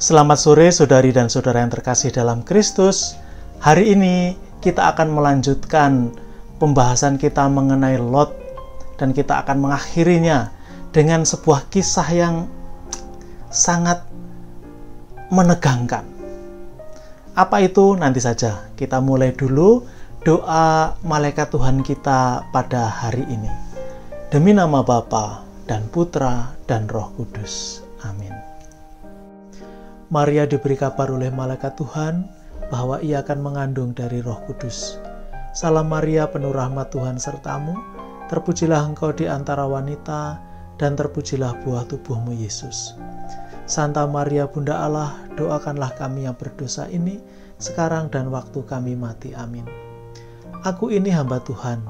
Selamat sore saudari dan saudara yang terkasih dalam Kristus. Hari ini kita akan melanjutkan pembahasan kita mengenai Lot, dan kita akan mengakhirinya dengan sebuah kisah yang sangat menegangkan. Apa itu? Nanti saja. Kita mulai dulu doa malaikat Tuhan kita pada hari ini. Demi nama Bapa dan Putra dan Roh Kudus. Amin. Maria diberi kabar oleh malaikat Tuhan bahwa ia akan mengandung dari Roh Kudus. Salam Maria, penuh rahmat, Tuhan sertamu. Terpujilah engkau di antara wanita, dan terpujilah buah tubuhmu, Yesus. Santa Maria, Bunda Allah, doakanlah kami yang berdosa ini, sekarang dan waktu kami mati. Amin. Aku ini hamba Tuhan,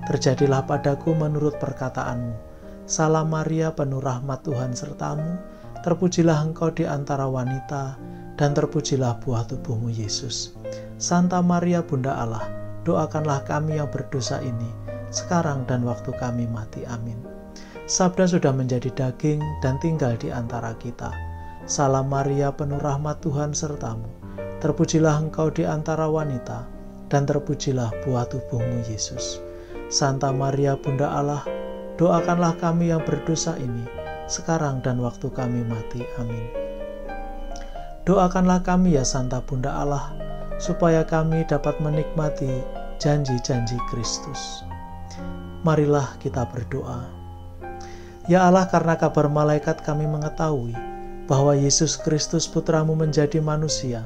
terjadilah padaku menurut perkataanmu. Salam Maria, penuh rahmat, Tuhan sertamu. Terpujilah engkau di antara wanita, dan terpujilah buah tubuhmu, Yesus. Santa Maria, Bunda Allah, doakanlah kami yang berdosa ini, sekarang dan waktu kami mati. Amin. Sabda sudah menjadi daging dan tinggal di antara kita. Salam Maria, penuh rahmat, Tuhan sertamu. Terpujilah engkau di antara wanita, dan terpujilah buah tubuhmu, Yesus. Santa Maria, Bunda Allah, doakanlah kami yang berdosa ini, sekarang dan waktu kami mati. Amin. Doakanlah kami ya Santa Bunda Allah, supaya kami dapat menikmati janji-janji Kristus. Marilah kita berdoa. Ya Allah, karena kabar malaikat kami mengetahui bahwa Yesus Kristus Putramu menjadi manusia,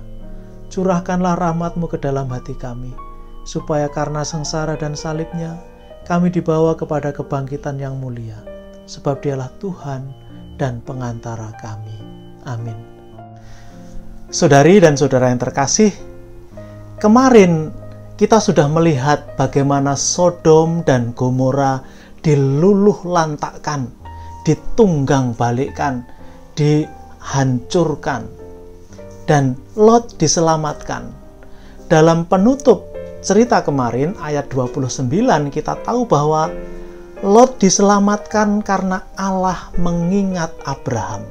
curahkanlah rahmat-Mu ke dalam hati kami, supaya karena sengsara dan salibnya, kami dibawa kepada kebangkitan yang mulia, sebab Dialah Tuhan dan pengantara kami. Amin. Saudari dan saudara yang terkasih, kemarin kita sudah melihat bagaimana Sodom dan Gomora diluluh lantakkan, ditunggang balikkan, dihancurkan, dan Lot diselamatkan. Dalam penutup cerita kemarin, ayat 29, kita tahu bahwa Lot diselamatkan karena Allah mengingat Abraham.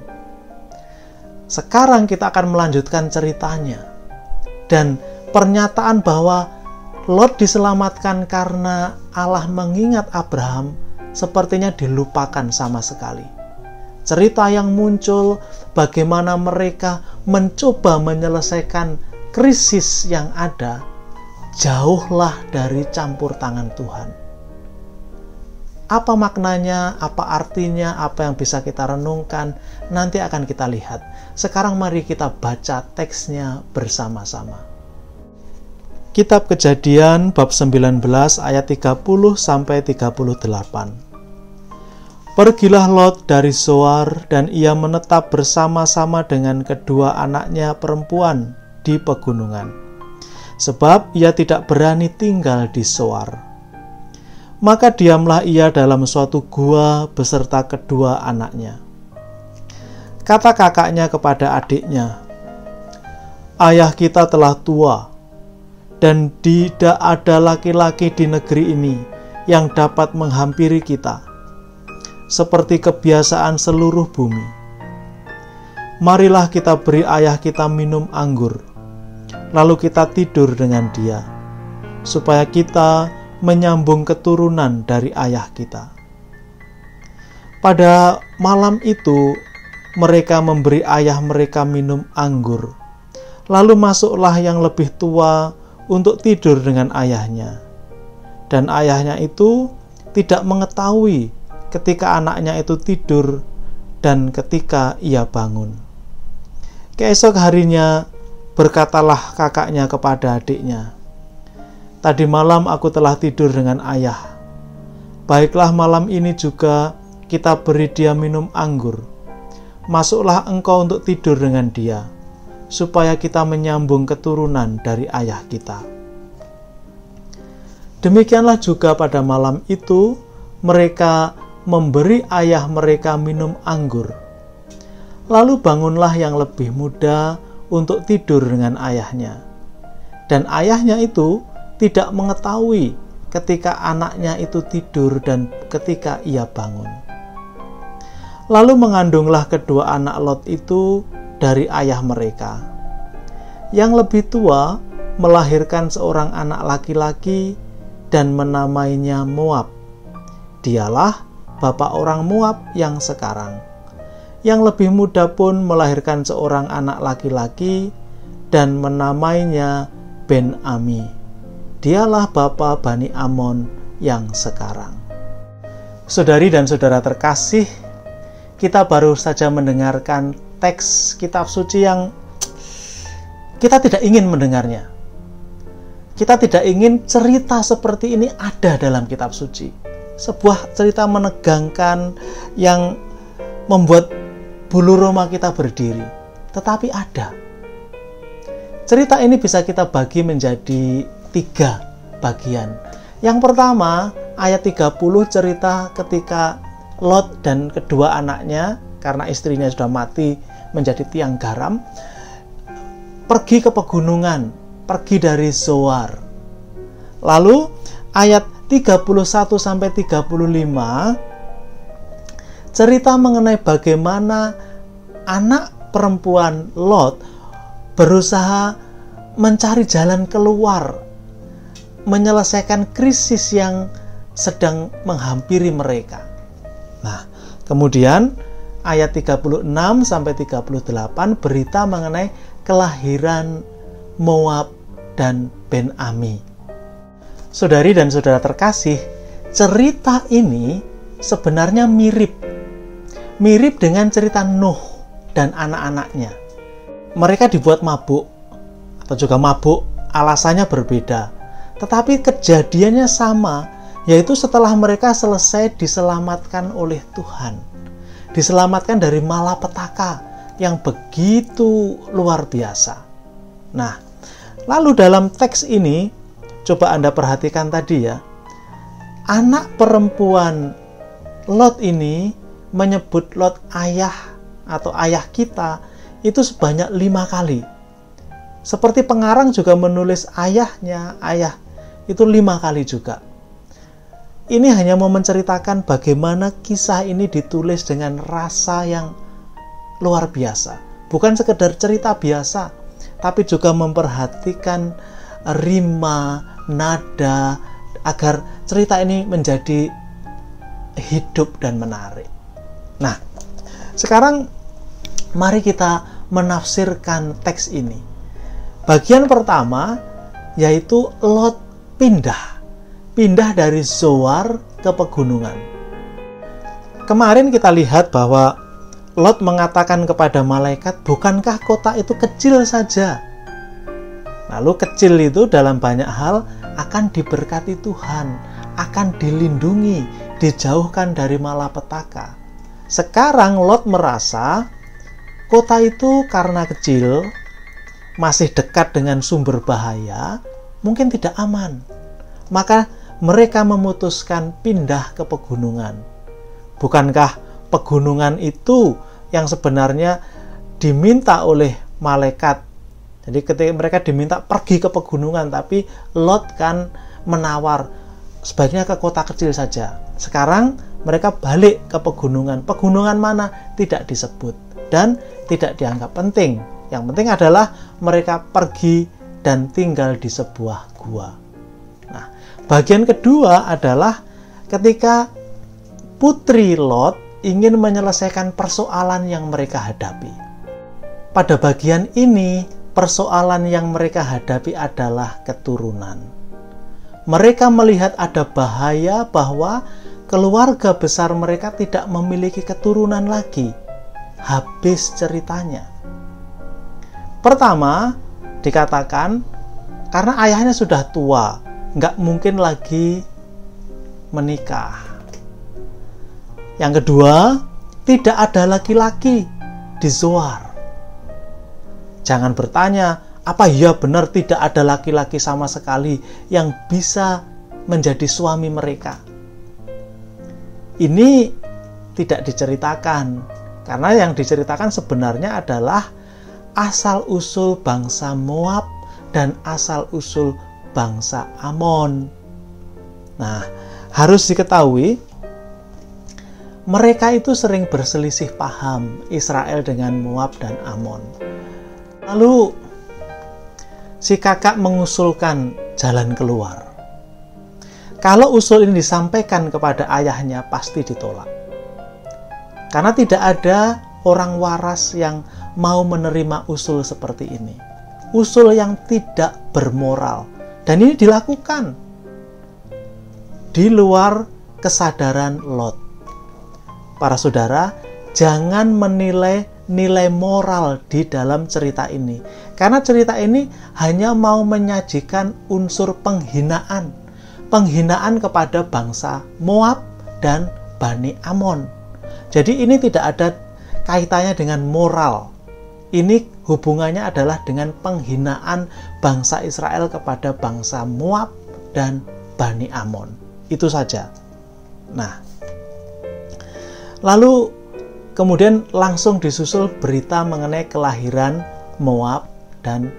Sekarang kita akan melanjutkan ceritanya. Dan pernyataan bahwa Lot diselamatkan karena Allah mengingat Abraham sepertinya dilupakan sama sekali. Cerita yang muncul bagaimana mereka mencoba menyelesaikan krisis yang ada, jauhlah dari campur tangan Tuhan. Apa maknanya, apa artinya, apa yang bisa kita renungkan, nanti akan kita lihat. Sekarang mari kita baca teksnya bersama-sama. Kitab Kejadian bab 19 ayat 30 sampai 38. Pergilah Lot dari Zoar, dan ia menetap bersama-sama dengan kedua anaknya perempuan di pegunungan, sebab ia tidak berani tinggal di Zoar. Maka diamlah ia dalam suatu gua beserta kedua anaknya. Kata kakaknya kepada adiknya, "Ayah kita telah tua, dan tidak ada laki-laki di negeri ini yang dapat menghampiri kita, seperti kebiasaan seluruh bumi. Marilah kita beri ayah kita minum anggur, lalu kita tidur dengan dia, supaya kita menyambung keturunan dari ayah kita." Pada malam itu, mereka memberi ayah mereka minum anggur. Lalu masuklah yang lebih tua untuk tidur dengan ayahnya. Dan ayahnya itu tidak mengetahui ketika anaknya itu tidur dan ketika ia bangun. Keesok harinya berkatalah kakaknya kepada adiknya, "Tadi malam aku telah tidur dengan ayah. Baiklah, malam ini juga kita beri dia minum anggur. Masuklah engkau untuk tidur dengan dia, supaya kita menyambung keturunan dari ayah kita." Demikianlah juga pada malam itu mereka memberi ayah mereka minum anggur. Lalu bangunlah yang lebih muda untuk tidur dengan ayahnya. Dan ayahnya itu tidak mengetahui ketika anaknya itu tidur dan ketika ia bangun. Lalu mengandunglah kedua anak Lot itu dari ayah mereka. Yang lebih tua melahirkan seorang anak laki-laki dan menamainya Moab. Dialah bapak orang Moab yang sekarang. Yang lebih muda pun melahirkan seorang anak laki-laki dan menamainya Ben-Ami. Dialah bapa Bani Amon yang sekarang. Saudari dan saudara terkasih, kita baru saja mendengarkan teks kitab suci yang kita tidak ingin mendengarnya. Kita tidak ingin cerita seperti ini ada dalam kitab suci. Sebuah cerita menegangkan yang membuat bulu roma kita berdiri. Tetapi ada. Cerita ini bisa kita bagi menjadi 3 bagian. Yang pertama, ayat 30 cerita ketika Lot dan kedua anaknya, karena istrinya sudah mati menjadi tiang garam, pergi ke pegunungan, pergi dari Zoar. Lalu ayat 31-35 cerita mengenai bagaimana anak perempuan Lot berusaha mencari jalan keluar, menyelesaikan krisis yang sedang menghampiri mereka. Nah, kemudian ayat 36-38 berita mengenai kelahiran Moab dan Ben-Ami. Saudari dan saudara terkasih, cerita ini sebenarnya mirip dengan cerita Nuh dan anak-anaknya. Mereka dibuat mabuk atau juga mabuk, alasannya berbeda. Tetapi kejadiannya sama, yaitu setelah mereka selesai diselamatkan oleh Tuhan. Diselamatkan dari malapetaka yang begitu luar biasa. Nah, lalu dalam teks ini, coba Anda perhatikan tadi ya, anak perempuan Lot ini menyebut Lot ayah atau ayah kita itu sebanyak 5 kali. Seperti pengarang juga menulis ayahnya, ayah itu 5 kali juga. Ini hanya mau menceritakan bagaimana kisah ini ditulis dengan rasa yang luar biasa. Bukan sekedar cerita biasa, tapi juga memperhatikan rima, nada, agar cerita ini menjadi hidup dan menarik. Nah, sekarang mari kita menafsirkan teks ini. Bagian pertama yaitu Lot pindah dari Zoar ke pegunungan. Kemarin kita lihat bahwa Lot mengatakan kepada malaikat, bukankah kota itu kecil saja? Lalu kecil itu dalam banyak hal akan diberkati Tuhan, akan dilindungi, dijauhkan dari malapetaka. Sekarang Lot merasa kota itu karena kecil, masih dekat dengan sumber bahaya, mungkin tidak aman. Maka mereka memutuskan pindah ke pegunungan. Bukankah pegunungan itu yang sebenarnya diminta oleh malaikat? Jadi ketika mereka diminta pergi ke pegunungan, tapi Lot kan menawar, sebaiknya ke kota kecil saja. Sekarang mereka balik ke pegunungan. Pegunungan mana? Tidak disebut dan tidak dianggap penting. Yang penting adalah mereka pergi dan tinggal di sebuah gua. Nah, bagian kedua adalah ketika putri Lot ingin menyelesaikan persoalan yang mereka hadapi. Pada bagian ini, persoalan yang mereka hadapi adalah keturunan. Mereka melihat ada bahaya bahwa keluarga besar mereka tidak memiliki keturunan lagi. Habis ceritanya. Pertama, dikatakan karena ayahnya sudah tua, nggak mungkin lagi menikah. Yang kedua, tidak ada laki-laki di Zoar. Jangan bertanya, apa iya benar tidak ada laki-laki sama sekali yang bisa menjadi suami mereka? Ini tidak diceritakan, karena yang diceritakan sebenarnya adalah asal-usul bangsa Moab dan asal-usul bangsa Amon. Nah, harus diketahui mereka itu sering berselisih paham, Israel dengan Moab dan Amon. Lalu si kakak mengusulkan jalan keluar. Kalau usul ini disampaikan kepada ayahnya, pasti ditolak. Karena tidak ada orang waras yang mau menerima usul seperti ini. Usul yang tidak bermoral. Dan ini dilakukan di luar kesadaran Lot. Para saudara, jangan menilai nilai moral di dalam cerita ini. Karena cerita ini hanya mau menyajikan unsur penghinaan. Penghinaan kepada bangsa Moab dan Bani Amon. Jadi ini tidak ada kaitannya dengan moral. Ini hubungannya adalah dengan penghinaan bangsa Israel kepada bangsa Moab dan Bani Amon. Itu saja. Nah, lalu kemudian langsung disusul berita mengenai kelahiran Moab dan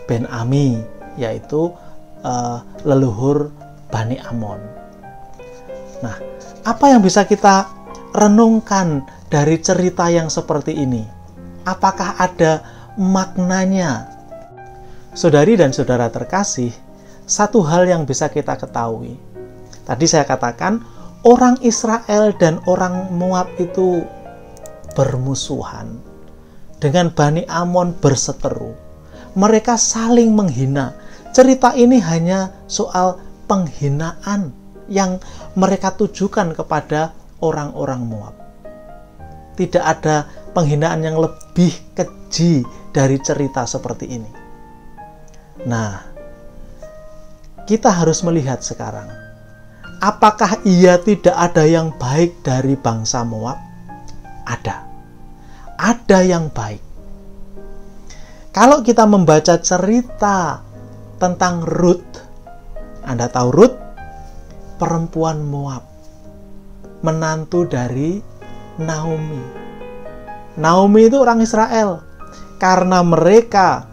Ben-Ami, yaitu leluhur Bani Amon. Nah, apa yang bisa kita renungkan dari cerita yang seperti ini? Apakah ada maknanya? Saudari dan saudara terkasih, satu hal yang bisa kita ketahui. Tadi saya katakan, orang Israel dan orang Moab itu bermusuhan. Dengan Bani Amon berseteru. Mereka saling menghina. Cerita ini hanya soal penghinaan yang mereka tujukan kepada orang-orang Moab. Tidak ada penghinaan yang lebih keji dari cerita seperti ini. Nah, kita harus melihat sekarang, apakah ia tidak ada yang baik dari bangsa Moab? Ada yang baik. Kalau kita membaca cerita tentang Rut, Anda tahu Rut? Perempuan Moab, menantu dari Naomi. Naomi itu orang Israel. Karena mereka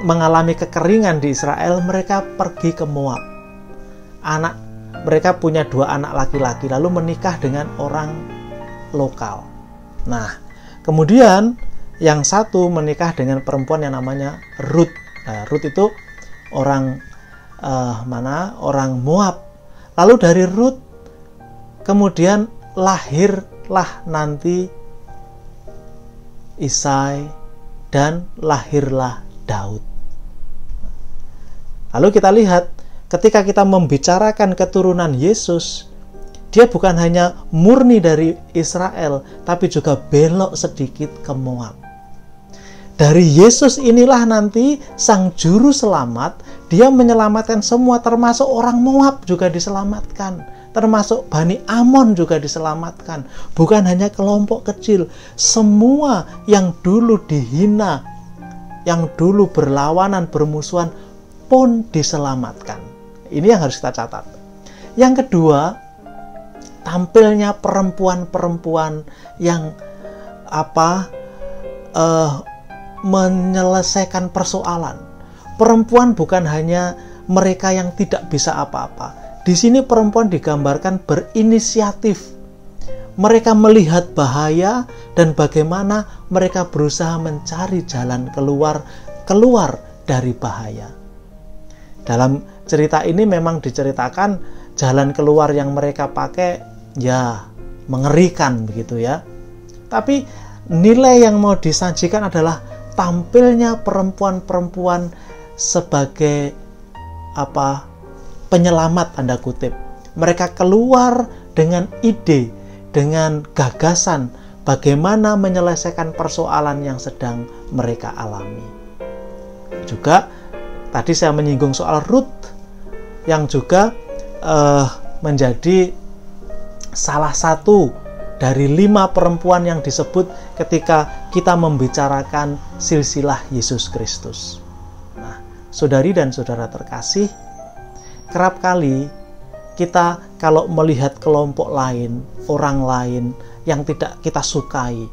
mengalami kekeringan di Israel, mereka pergi ke Moab. Mereka punya 2 anak laki-laki, lalu menikah dengan orang lokal. Nah, kemudian yang satu menikah dengan perempuan yang namanya Rut. Nah, Rut itu orang orang Moab. Lalu dari Rut kemudian lahirlah nanti Isai dan lahirlah Daud. Lalu kita lihat ketika kita membicarakan keturunan Yesus, dia bukan hanya murni dari Israel, tapi juga belok sedikit ke Moab. Dari Yesus inilah nanti sang juru selamat, dia menyelamatkan semua, termasuk orang Moab juga diselamatkan, termasuk Bani Amon juga diselamatkan. Bukan hanya kelompok kecil, semua yang dulu dihina, yang dulu berlawanan, bermusuhan pun diselamatkan. Ini yang harus kita catat. Yang kedua, tampilnya perempuan-perempuan yang menyelesaikan persoalan. Perempuan bukan hanya mereka yang tidak bisa apa-apa. Di sini perempuan digambarkan berinisiatif. Mereka melihat bahaya dan bagaimana mereka berusaha mencari jalan keluar dari bahaya. Dalam cerita ini memang diceritakan jalan keluar yang mereka pakai ya mengerikan begitu ya. Tapi nilai yang mau disajikan adalah tampilnya perempuan-perempuan sebagai penyelamat, tanda kutip. Mereka keluar dengan ide, dengan gagasan bagaimana menyelesaikan persoalan yang sedang mereka alami. Juga tadi saya menyinggung soal Rut yang juga menjadi salah satu dari 5 perempuan yang disebut ketika kita membicarakan silsilah Yesus Kristus. Nah, saudari dan saudara terkasih, kerap kali kita kalau melihat kelompok lain, orang lain yang tidak kita sukai,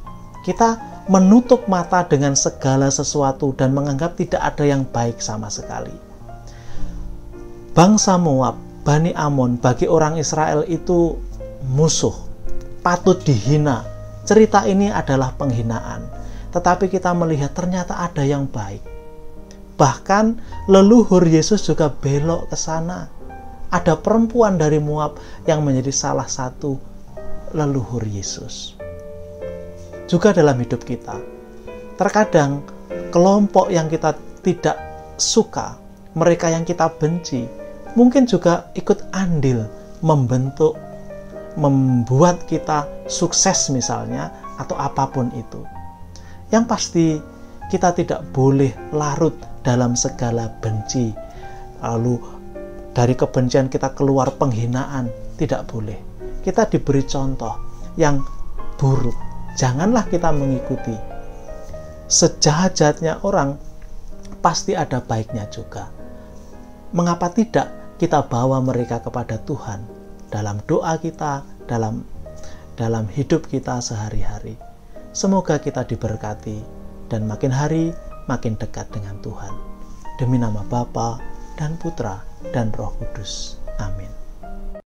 kita menutup mata dengan segala sesuatu dan menganggap tidak ada yang baik sama sekali. Bangsa Moab, Bani Amon, bagi orang Israel itu musuh. patut dihina. Cerita ini adalah penghinaan. Tetapi kita melihat ternyata ada yang baik. Bahkan leluhur Yesus juga belok ke sana. Ada perempuan dari Moab yang menjadi salah satu leluhur Yesus. Juga dalam hidup kita, terkadang kelompok yang kita tidak suka, mereka yang kita benci, mungkin juga ikut andil membentuk, membuat kita sukses misalnya, atau apapun itu. Yang pasti kita tidak boleh larut dalam segala benci. Lalu dari kebencian kita keluar penghinaan, tidak boleh. Kita diberi contoh yang buruk. Janganlah kita mengikuti. Sejahat-jahatnya orang, pasti ada baiknya juga. Mengapa tidak kita bawa mereka kepada Tuhan dalam doa kita, dalam hidup kita sehari-hari. Semoga kita diberkati dan makin hari makin dekat dengan Tuhan. Demi nama Bapa dan Putra dan Roh Kudus. Amin.